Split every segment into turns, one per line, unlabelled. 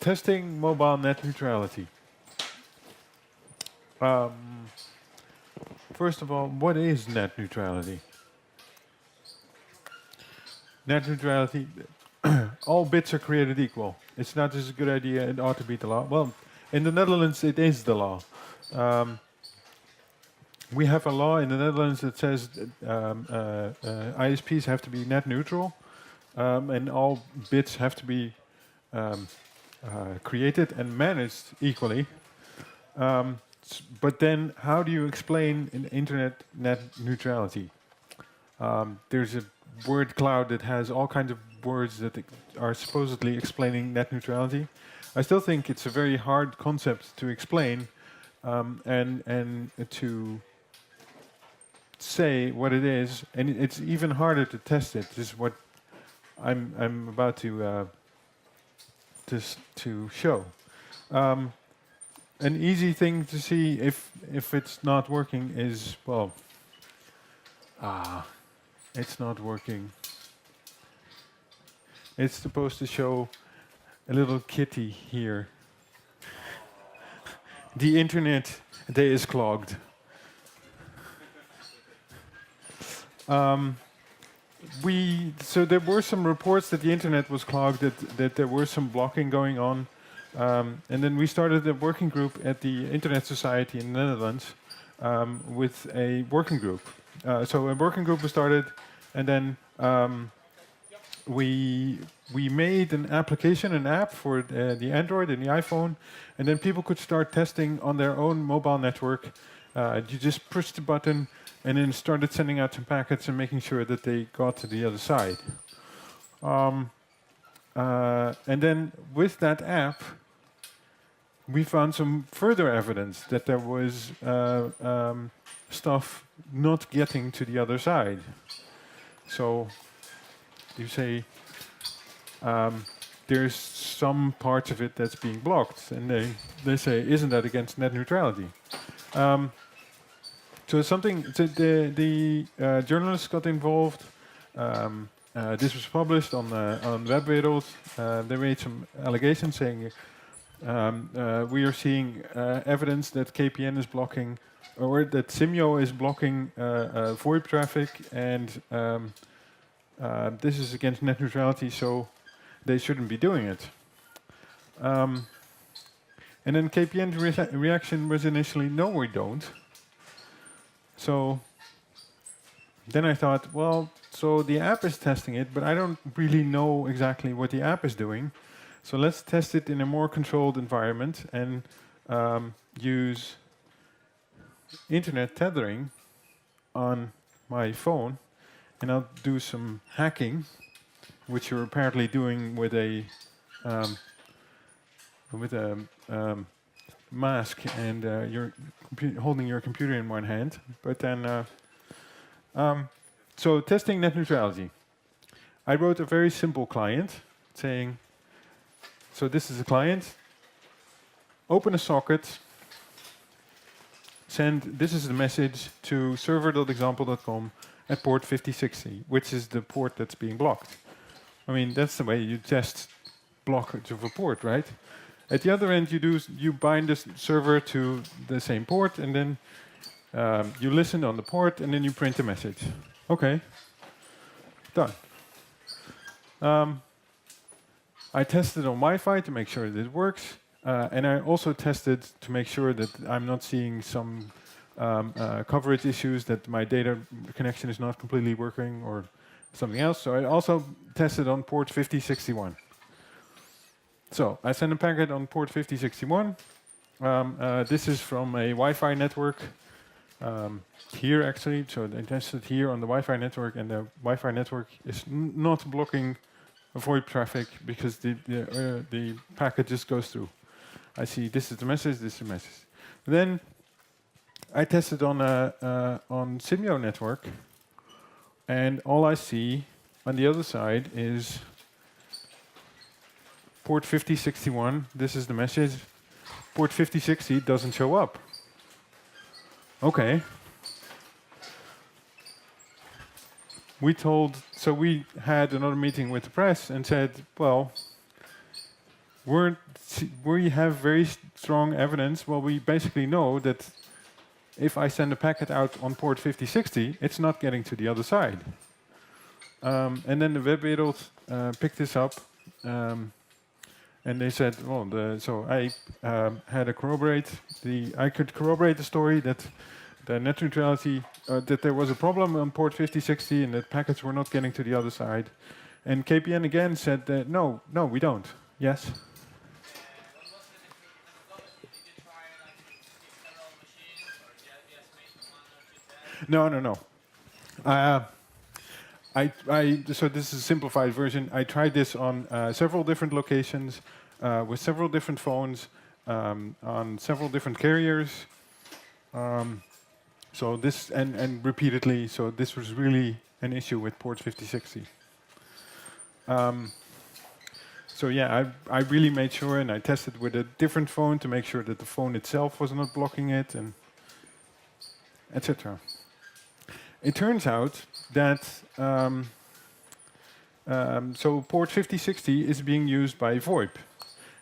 testing mobile net neutrality. Um, First of all, what is net neutrality? Net neutrality, all bits are created equal. It's not just a good idea, it ought to be the law. Well, in the Netherlands, it is the law. Um, we have a law in the Netherlands that says ISPs have to be net neutral, and all bits have to be um, created and managed equally. But then, how do you explain in internet net neutrality? There's a word cloud that has all kinds of words that are supposedly explaining net neutrality. I still think it's a very hard concept to explain and to say what it is, and it's even harder to test it. This is what I'm about to show. Um, an easy thing to see if it's not working is, well, it's not working. It's supposed to show a little kitty here. The internet day is clogged. So there were some reports that the internet was clogged, that there was some blocking going on. And then we started a working group at the Internet Society in the Netherlands with a working group. So a working group was started, and then we made an application, an app for the Android and the iPhone, and then people could start testing on their own mobile network. You just pushed the button and then started sending out some packets and making sure that they got to the other side. And then with that app, we found some further evidence that there was stuff not getting to the other side. So you say there's some parts of it that's being blocked, and they say, isn't that against net neutrality? So something, the journalists got involved. This was published on Webwereld. They made some allegations saying we are seeing evidence that KPN is blocking, or that Simyo is blocking VoIP traffic, and this is against net neutrality, so they shouldn't be doing it. And then KPN's reaction was initially, no, we don't. So then I thought, well, so the app is testing it, but I don't really know exactly what the app is doing. So let's test it in a more controlled environment and use internet tethering on my phone, and I'll do some hacking, which you're apparently doing with a mask, and you're holding your computer in one hand. But then, so testing net neutrality. I wrote a very simple client saying, so this is a client, open a socket, send, this is the message to server.example.com at port 5060, which is the port that's being blocked. I mean, that's the way you test blockage of a port, right? At the other end, you bind the server to the same port, and then you listen on the port, and then you print a message. Okay, done. I tested on Wi-Fi to make sure that it works, and I also tested to make sure that I'm not seeing some coverage issues, that my data connection is not completely working, or something else. So I also tested on port 5061. So I sent a packet on port 5061. This is from a Wi-Fi network here, actually. So I tested here on the Wi-Fi network, and the Wi-Fi network is not blocking VoIP traffic because the packet just goes through. I see this is the message, this is the message. Then I tested on Simyo network, and all I see on the other side is port 5061, this is the message. Port 5060 doesn't show up. Okay. So we had another meeting with the press and said, well, we have very strong evidence. Well, we basically know that if I send a packet out on port 5060, it's not getting to the other side. And then the web adult picked this up, and they said, well, so I had to corroborate I could corroborate the story that the net neutrality, that there was a problem on port 5060 and that packets were not getting to the other side. And KPN again said that no, we don't. Yes. No. So this is a simplified version. I tried this on several different locations with several different phones on several different carriers. So this and repeatedly. So this was really an issue with port 5060. So yeah, I really made sure, and I tested with a different phone to make sure that the phone itself was not blocking it, and etc. It turns out that so port 5060 is being used by VoIP,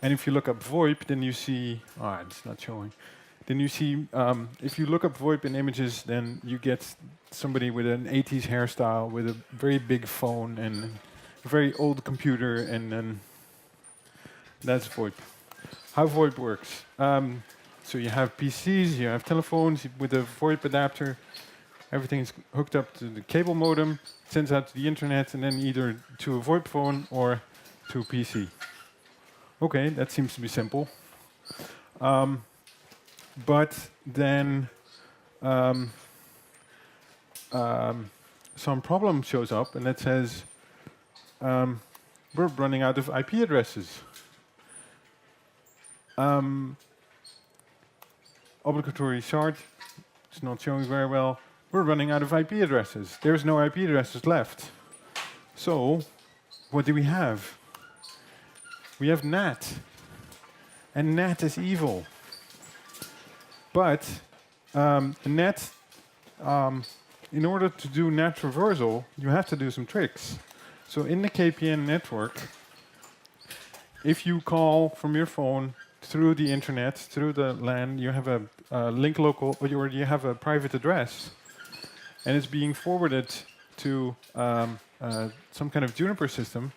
and if you look up VoIP, then you see it's not showing. Then you see if you look up VoIP in images, then you get somebody with an 80s hairstyle with a very big phone and a very old computer, and then that's VoIP. How VoIP works. So you have PCs, you have telephones with a VoIP adapter. Everything is hooked up to the cable modem, sends out to the internet, and then either to a VoIP phone or to a PC. Okay, that seems to be simple. But then some problem shows up, and that says we're running out of IP addresses. Obligatory shard, it's not showing very well. We're running out of IP addresses. There's no IP addresses left. So, what do we have? We have NAT. And NAT is evil. But NAT, in order to do NAT reversal, you have to do some tricks. So in the KPN network, if you call from your phone through the internet, through the LAN, you have a link local, or you have a private address, and it's being forwarded to some kind of Juniper system,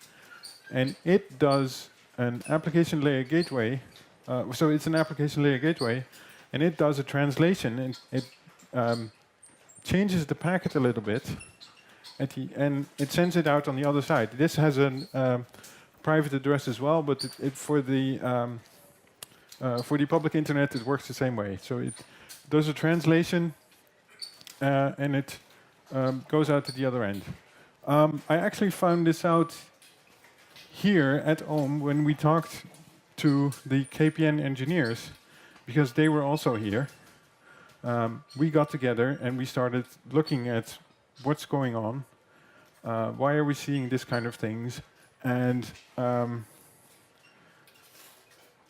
and it does an application layer gateway. So it's an application layer gateway, and it does a translation, and it changes the packet a little bit, and it sends it out on the other side. This has a private address as well, but for the public internet, it works the same way. So it does a translation, and it goes out to the other end. I actually found this out here at home when we talked to the KPN engineers, because they were also here. We got together and we started looking at what's going on, why are we seeing this kind of things, and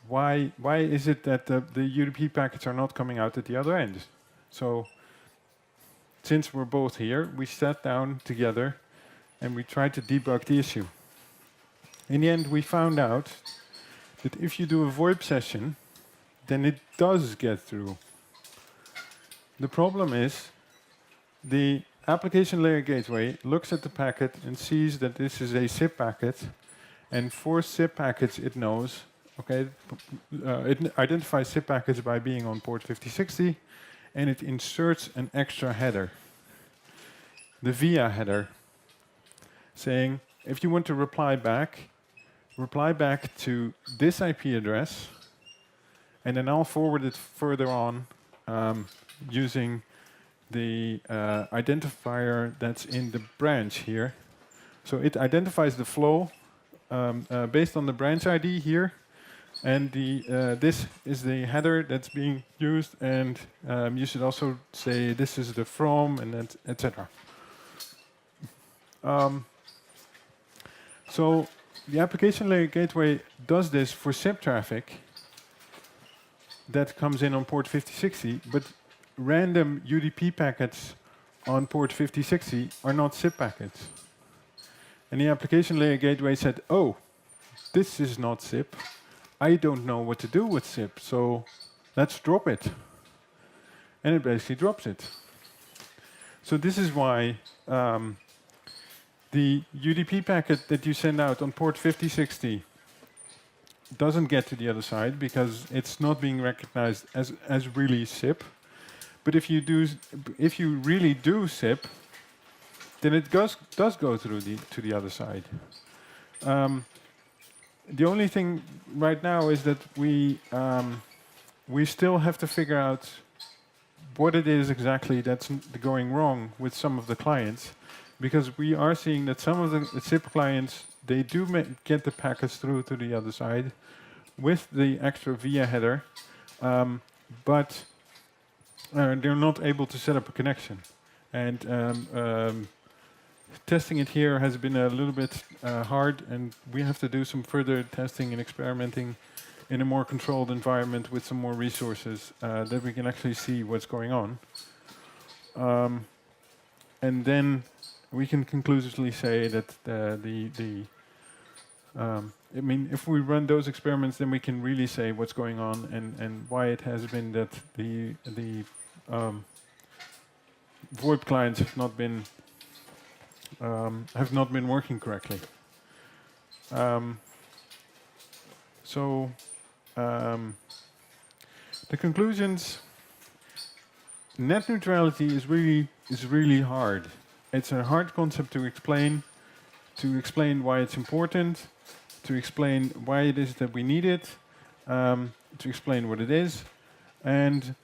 why is it that the UDP packets are not coming out at the other end? So since we're both here, we sat down together and we tried to debug the issue. In the end, we found out that if you do a VoIP session, then it does get through. The problem is the application layer gateway looks at the packet and sees that this is a SIP packet, and for SIP packets it knows, okay, it identifies SIP packets by being on port 5060, and it inserts an extra header, the via header, saying if you want to reply back to this IP address, and then I'll forward it further on using the identifier that's in the branch here. So it identifies the flow based on the branch ID here, and this is the header that's being used, and you should also say this is the from, and etc. So the application layer gateway does this for SIP traffic that comes in on port 5060, but random UDP packets on port 5060 are not SIP packets. And the application layer gateway said, oh, this is not SIP. I don't know what to do with SIP, so let's drop it. And it basically drops it. So this is why the UDP packet that you send out on port 5060 doesn't get to the other side because it's not being recognized as really SIP. But if you really do SIP, then it does go through to the other side. The only thing right now is that we still have to figure out what it is exactly that's going wrong with some of the clients, because we are seeing that some of the SIP clients, they do get the packets through to the other side with the extra via header, but they're not able to set up a connection. And testing it here has been a little bit hard, and we have to do some further testing and experimenting in a more controlled environment with some more resources that we can actually see what's going on. And then we can conclusively say that I mean, if we run those experiments, then we can really say what's going on and why it has been that the VoIP clients have not been working correctly. The conclusions: net neutrality is really hard. It's a hard concept to explain why it's important, to explain why it is that we need it, to explain what it is, and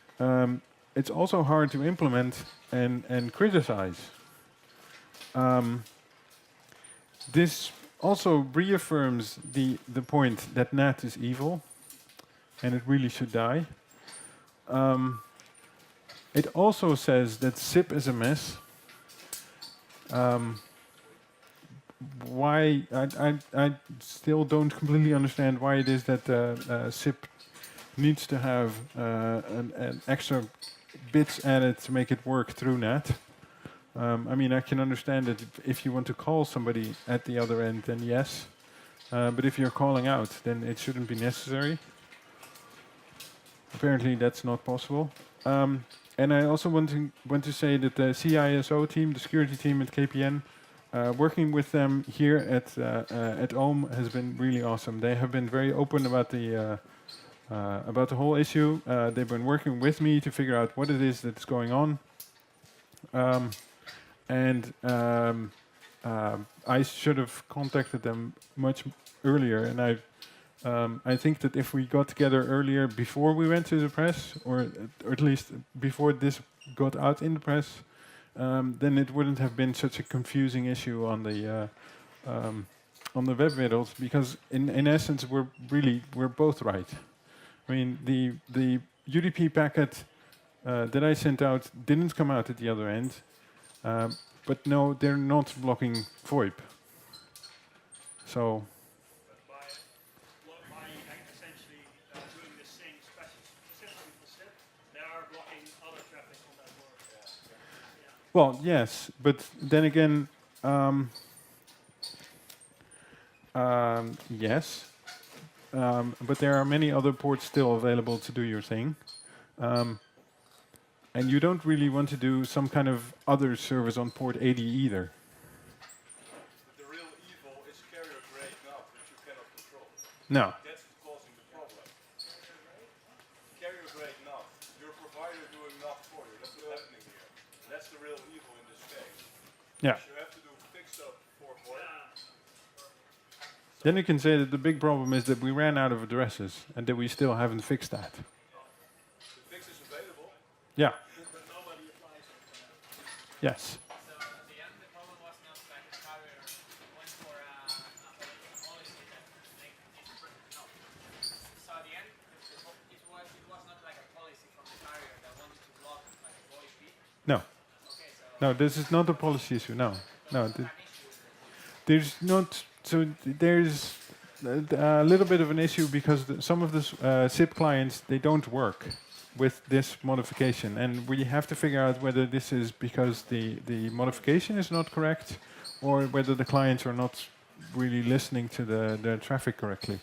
it's also hard to implement and criticize. This also reaffirms the point that NAT is evil, and it really should die. It also says that SIP is a mess. Why I still don't completely understand why it is that SIP needs to have an extra bits added to make it work through NAT. I mean, I can understand that if you want to call somebody at the other end, then yes. But if you're calling out, then it shouldn't be necessary. Apparently, that's not possible. And I also want to say that the CISO team, the security team at KPN, working with them here at Ohm has been really awesome. They have been very open about the whole issue. They've been working with me to figure out what it is that's going on. I should have contacted them much earlier, and I think that if we got together earlier before we went to the press, or at least before this got out in the press, then it wouldn't have been such a confusing issue on the web vittles, because in essence we're both right. I mean, the UDP packet that I sent out didn't come out at the other end, but no, they're not blocking VoIP. So.
By essentially doing this thing specifically for SIP, they are blocking other traffic on that board. Yeah.
Well, yes, but then again, yes, but there are many other ports still available to do your thing, and you don't really want to do some kind of other service on port 80 either.
The real evil is carrier grade NAT, which you cannot control.
No.
That's causing the problem. Carrier grade NAT, your provider doing NAT for you. That's what's happening here. That's the real evil in this case.
Yeah.
You have to do fix up for VoIP.
Then you can say that the big problem is that we ran out of addresses and that we still haven't fixed that.
The fix is available.
Yeah.
But nobody applies it for that.
Yes.
So at the end, the problem was not like the carrier went for a policy that make it no. So at the end, it was not like a policy from the carrier that wanted to block like a voice beat.
No.
Okay, so
No, this is not a policy issue. No. No.
an issue.
There's not. So there's a little bit of an issue because some of the SIP clients, they don't work with this modification, and we have to figure out whether this is because the modification is not correct, or whether the clients are not really listening to the traffic correctly.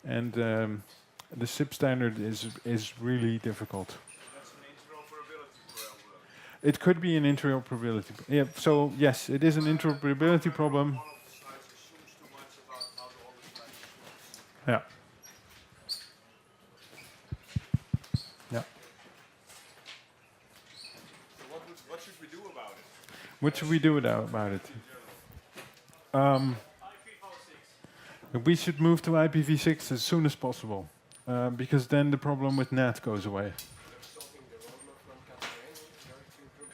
and the SIP standard is really difficult.
That's an interoperability problem.
It could be an interoperability. Yeah. So yes, it is an interoperability problem.
One of the slides assumes too much about how all this works.
Yeah. Yeah.
So what should we do about it?
What should we do about it? We should move to IPv6 as soon as possible, because then the problem with NAT goes away.
There's something the roadmap from KPN is going to improve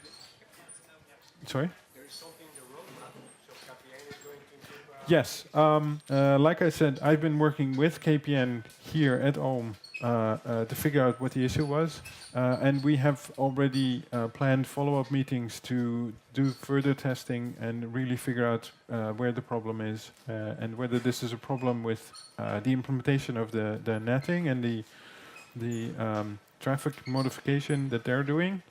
this?
Sorry?
There is something the roadmap, so KPN is going to improve.
Yes. Like I said, I've been working with KPN here at Ohm to figure out what the issue was, and we have already planned follow-up meetings to do further testing and really figure out where the problem is and whether this is a problem with the implementation of the netting and the traffic modification that they're doing,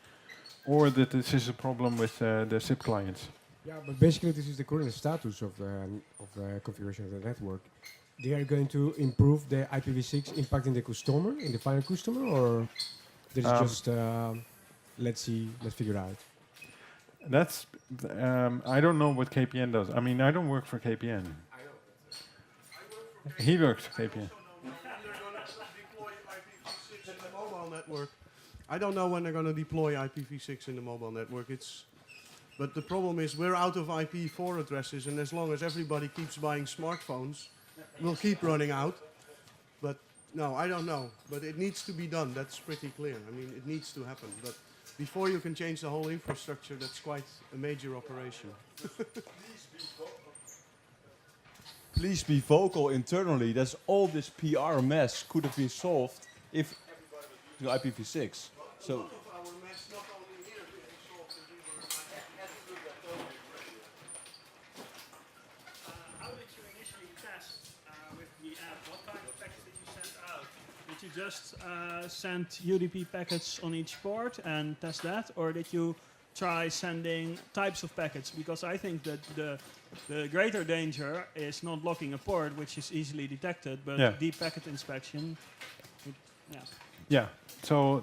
or that this is a problem with the SIP clients.
Yeah, but basically this is the current status of the configuration of the network. They are going to improve the IPv6 impacting the customer, in the final customer, or this is just let's figure out.
That's I don't know what KPN does. I mean, I don't work for KPN. He works for KPN.
They're going to deploy IPv6 in the mobile network. I don't know when they're going to deploy IPv6 in the mobile network. But the problem is we're out of IP4 addresses, and as long as everybody keeps buying smartphones, we'll keep running out. But no, I don't know. But it needs to be done. That's pretty clear. I mean, it needs to happen. But before you can change the whole infrastructure, that's quite a major operation.
Please be vocal internally. That's all this PR mess could have been solved if to IPv6. So
How did you initially test with the app? What kind of packets did you send out? Did you just send UDP packets on each port and test that? Or did you try sending types of packets? Because I think that the greater danger is not blocking a port, which is easily detected, but deep packet inspection.
Yeah. So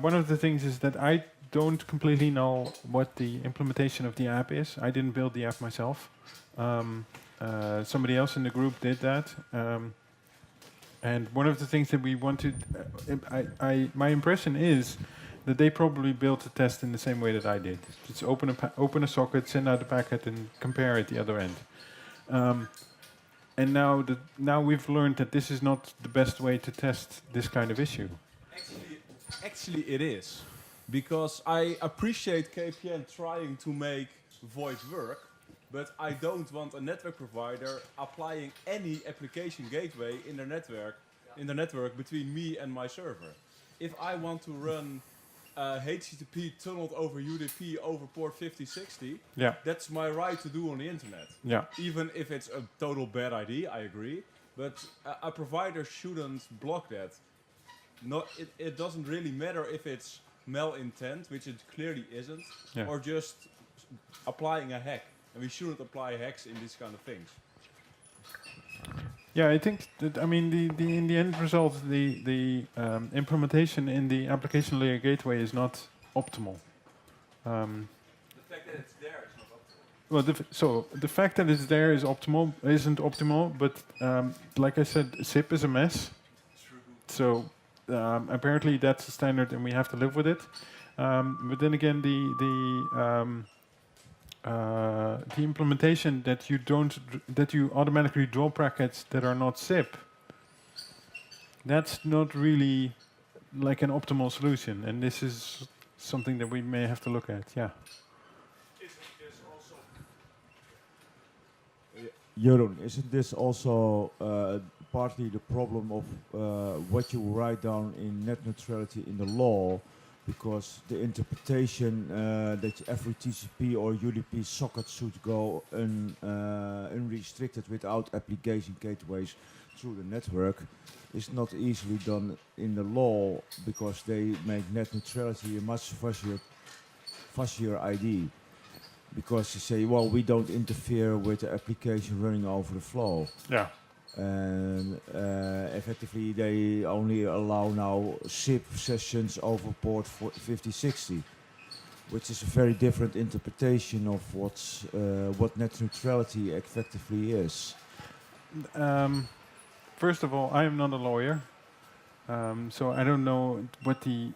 one of the things is that I don't completely know what the implementation of the app is. I didn't build the app myself. Somebody else in the group did that. And one of the things that we wanted, my impression is that they probably built a test in the same way that I did. Just open a socket, send out a packet, and compare at the other end. And now we've learned that this is not the best way to test this kind of issue.
Actually it is. Because I appreciate KPN trying to make void work, but I don't want a network provider applying any application gateway in the network between me and my server. If I want to run HTTP tunneled over UDP over port 5060, that's my right to do on the internet.
Yeah.
Even if it's a total bad idea, I agree. But a provider shouldn't block that. It doesn't really matter if it's malintent, which it clearly isn't, or just applying a hack. And we shouldn't apply hacks in these kind of things.
Yeah, I think that, I mean, in the end result, the implementation in the application layer gateway is not optimal.
The fact that it's there is not optimal.
Well, the fact that it's there isn't optimal, but like I said, SIP is a mess.
True.
So apparently that's the standard, and we have to live with it. But then again, the implementation that you automatically draw packets that are not SIP, that's not really like an optimal solution, and this is something that we may have to look at. Yeah.
Jeroen, isn't this also partly the problem of what you write down in net neutrality in the law? Because the interpretation that every TCP or UDP socket should go unrestricted without application gateways through the network is not easily done in the law, because they make net neutrality a much fuzzier ID. Because they say, well, we don't interfere with the application running over the flow.
Yeah.
And effectively, they only allow now SIP sessions over port 5060, which is a very different interpretation of what net neutrality effectively is.
First of all, I am not a lawyer, so I don't know what the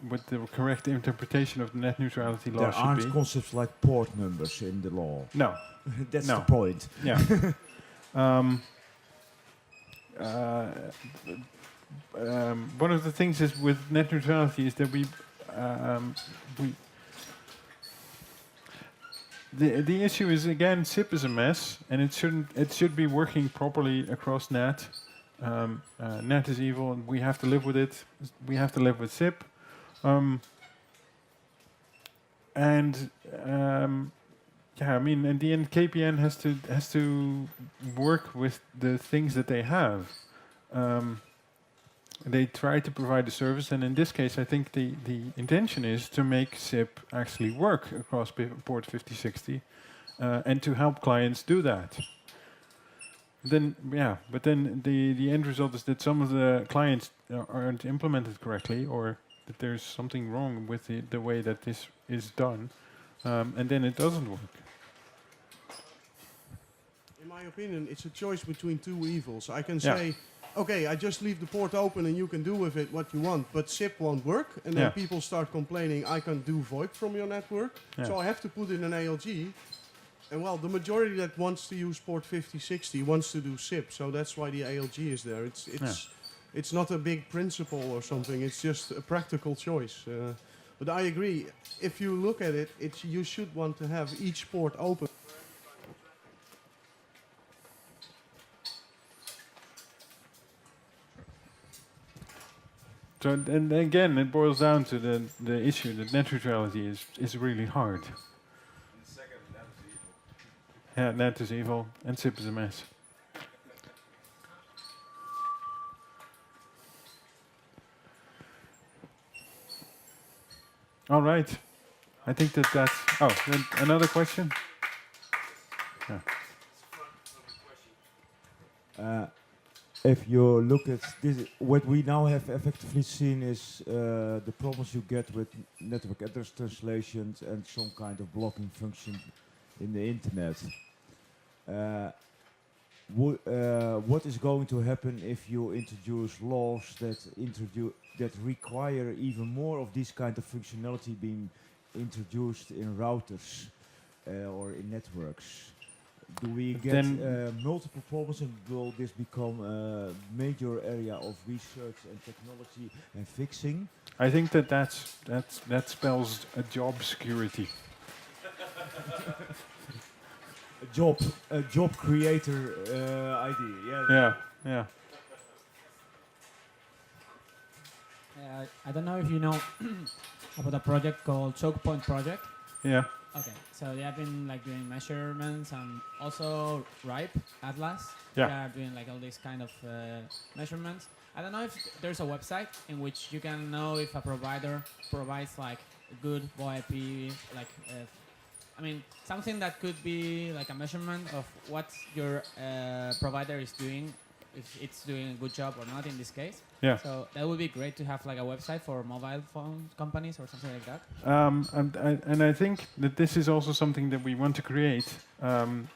correct interpretation of the net neutrality law
There
should
aren't
be.
concepts like port numbers in the law.
No.
That's
No.
the point.
Yeah. One of the things is with net neutrality is that we the issue is again SIP is a mess and it should be working properly across NAT. NAT is evil and we have to live with it. We have to live with SIP. Yeah, I mean, in the end, KPN has to work with the things that they have. They try to provide a service, and in this case, I think the intention is to make SIP actually work across port 5060, and to help clients do that. Then, yeah, but then the end result is that some of the clients aren't implemented correctly, or that there's something wrong with the way that this is done, and then it doesn't work.
In my opinion, it's a choice between two evils. I can
Yeah.
say, okay, I just leave the port open and you can do with it what you want, but SIP won't work. And then
Yeah.
people start complaining, I can't do VoIP from your network.
Yeah.
So I have to put in an ALG. And well, the majority that wants to use port 5060 wants to do SIP. So that's why the ALG is there. It's not a big principle or something. It's just a practical choice. But I agree. If you look at it, you should want to have each port open.
So, and again, it boils down to the issue that net neutrality is really hard. Yeah, net is evil, and SIP is a mess. All right. I think that's... Oh, then another question? Yeah.
If you look at this, what we now have effectively seen is the problems you get with network address translations and some kind of blocking function in the internet. What is going to happen if you introduce laws that require even more of this kind of functionality being introduced in routers or in networks? Do we get multiple problems, and will this become a major area of research and technology and fixing?
I think that spells a job security.
A job creator idea. Yeah.
Yeah, yeah.
I don't know if you know about a project called Choke Point Project.
Yeah.
Okay, so they have been like doing measurements and also RIPE, Atlas.
Yeah.
They are doing like all these kind of measurements. I don't know if there's a website in which you can know if a provider provides like a good VoIP, like I mean something that could be like a measurement of what your provider is doing, if it's doing a good job or not in this case.
Yeah.
So that would be great to have like a website for mobile phone companies or something like that.
And I think that this is also something that we want to create, and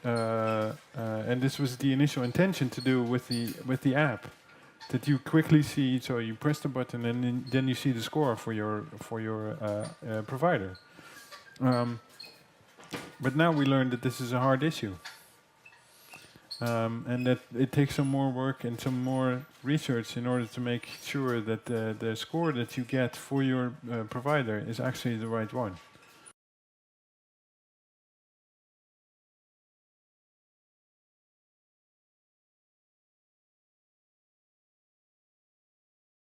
this was the initial intention to do with the app, that you quickly see. So you press the button, and then you see the score for your provider. But now we learned that this is a hard issue. And that it takes some more work and some more research in order to make sure that the score that you get for your provider is actually the right one.